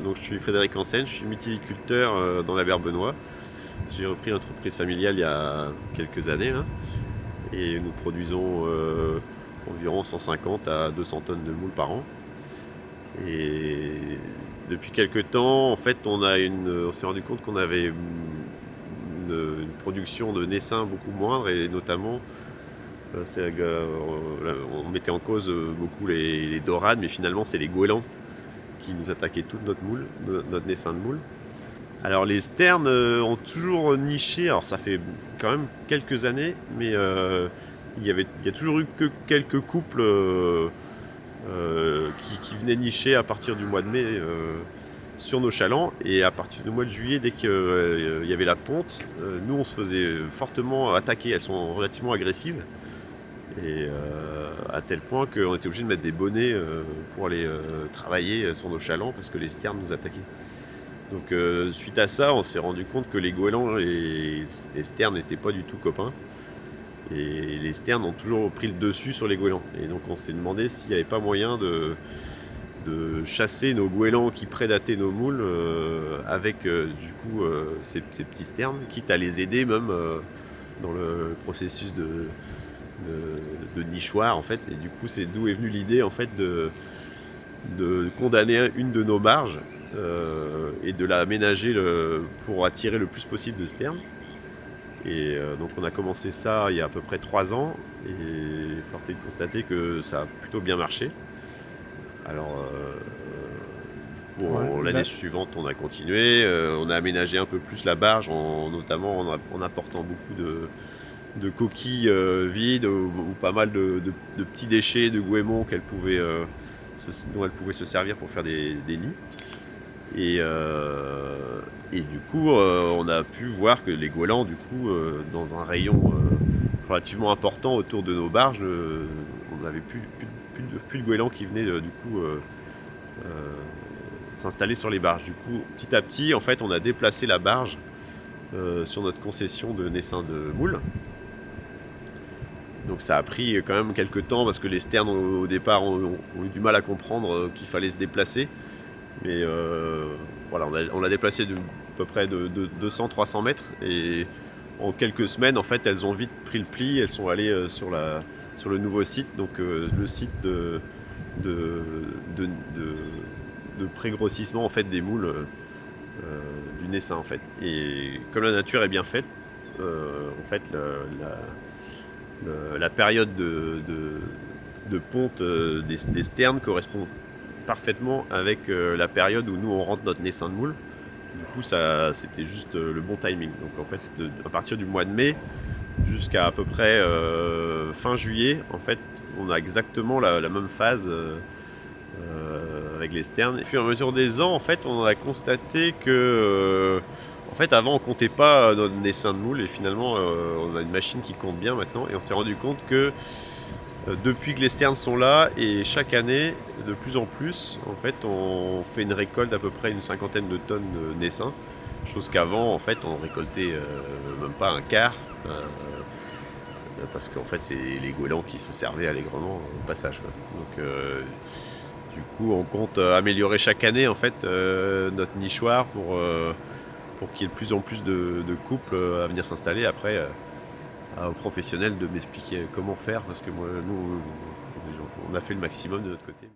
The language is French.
donc je suis Frédéric Hansen, je suis mytiliculteur dans l'Aberbenois. J'ai repris l'entreprise familiale il y a quelques années là, et nous produisons environ 150 à 200 tonnes de moules par an. Et depuis quelques temps, en fait, on s'est rendu compte qu'on avait une production de naissains beaucoup moindre, et notamment on mettait en cause beaucoup les dorades, mais finalement c'est les goélands qui nous attaquaient toute notre naissin de moule. Alors les sternes ont toujours niché, alors ça fait quand même quelques années, mais il y a toujours eu que quelques couples qui venaient nicher à partir du mois de mai sur nos chalands, et à partir du mois de juillet, dès qu'il y avait la ponte, nous on se faisait fortement attaquer. Elles sont relativement agressives, et à tel point qu'on était obligé de mettre des bonnets pour aller travailler sur nos chalands parce que les sternes nous attaquaient. Donc suite à ça, on s'est rendu compte que les goélands et les sternes n'étaient pas du tout copains. Et les sternes ont toujours pris le dessus sur les goélands. Et donc on s'est demandé s'il n'y avait pas moyen de chasser nos goélands qui prédataient nos moules avec ces petits sternes, quitte à les aider même dans le processus de nichoir en fait. Et du coup c'est d'où est venue l'idée en fait de condamner une de nos barges et de la aménager pour attirer le plus possible de sternes. Et donc on a commencé ça il y a à peu près 3 ans, et force est de constater que ça a plutôt bien marché. Alors Ouais, l'année suivante on a continué, on a aménagé un peu plus la barge, notamment en apportant beaucoup de coquilles vides, ou pas mal de petits déchets de goémons dont elle pouvait se servir pour faire des nids. Et du coup, on a pu voir que les goélands, du coup, dans un rayon relativement important autour de nos barges, on n'avait plus de goélands qui venaient s'installer sur les barges. Du coup, petit à petit, en fait, on a déplacé la barge sur notre concession de naissin de moules. Donc ça a pris quand même quelques temps parce que les sternes au départ ont eu du mal à comprendre qu'il fallait se déplacer. Mais voilà, on l'a déplacé à peu près de 200-300 mètres, et en quelques semaines, en fait, elles ont vite pris le pli. Elles sont allées sur le nouveau site, donc le site de, de, de pré-grossissement en fait, des moules du naissin. En fait. Et comme la nature est bien faite, en fait, la période de ponte des sternes correspond parfaitement avec la période où nous on rentre notre naissin de moule. Du coup c'était juste le bon timing. Donc en fait à partir du mois de mai jusqu'à à peu près fin juillet, en fait on a exactement la même phase avec les sternes. Et puis à mesure des ans, en fait on a constaté que en fait avant on comptait pas notre naissin de moule, et finalement on a une machine qui compte bien maintenant, et on s'est rendu compte que depuis que les sternes sont là, et chaque année, de plus en plus, en fait, on fait une récolte d'à peu près une cinquantaine de tonnes de naissins. Chose qu'avant, en fait, on récoltait même pas un quart, parce qu'en fait, c'est les goélands qui se servaient allègrement au passage, quoi. Donc, du coup, on compte améliorer chaque année, en fait, notre nichoir pour qu'il y ait de plus en plus de couples à venir s'installer. Après, aux professionnels de m'expliquer comment faire, parce que nous, on a fait le maximum de notre côté.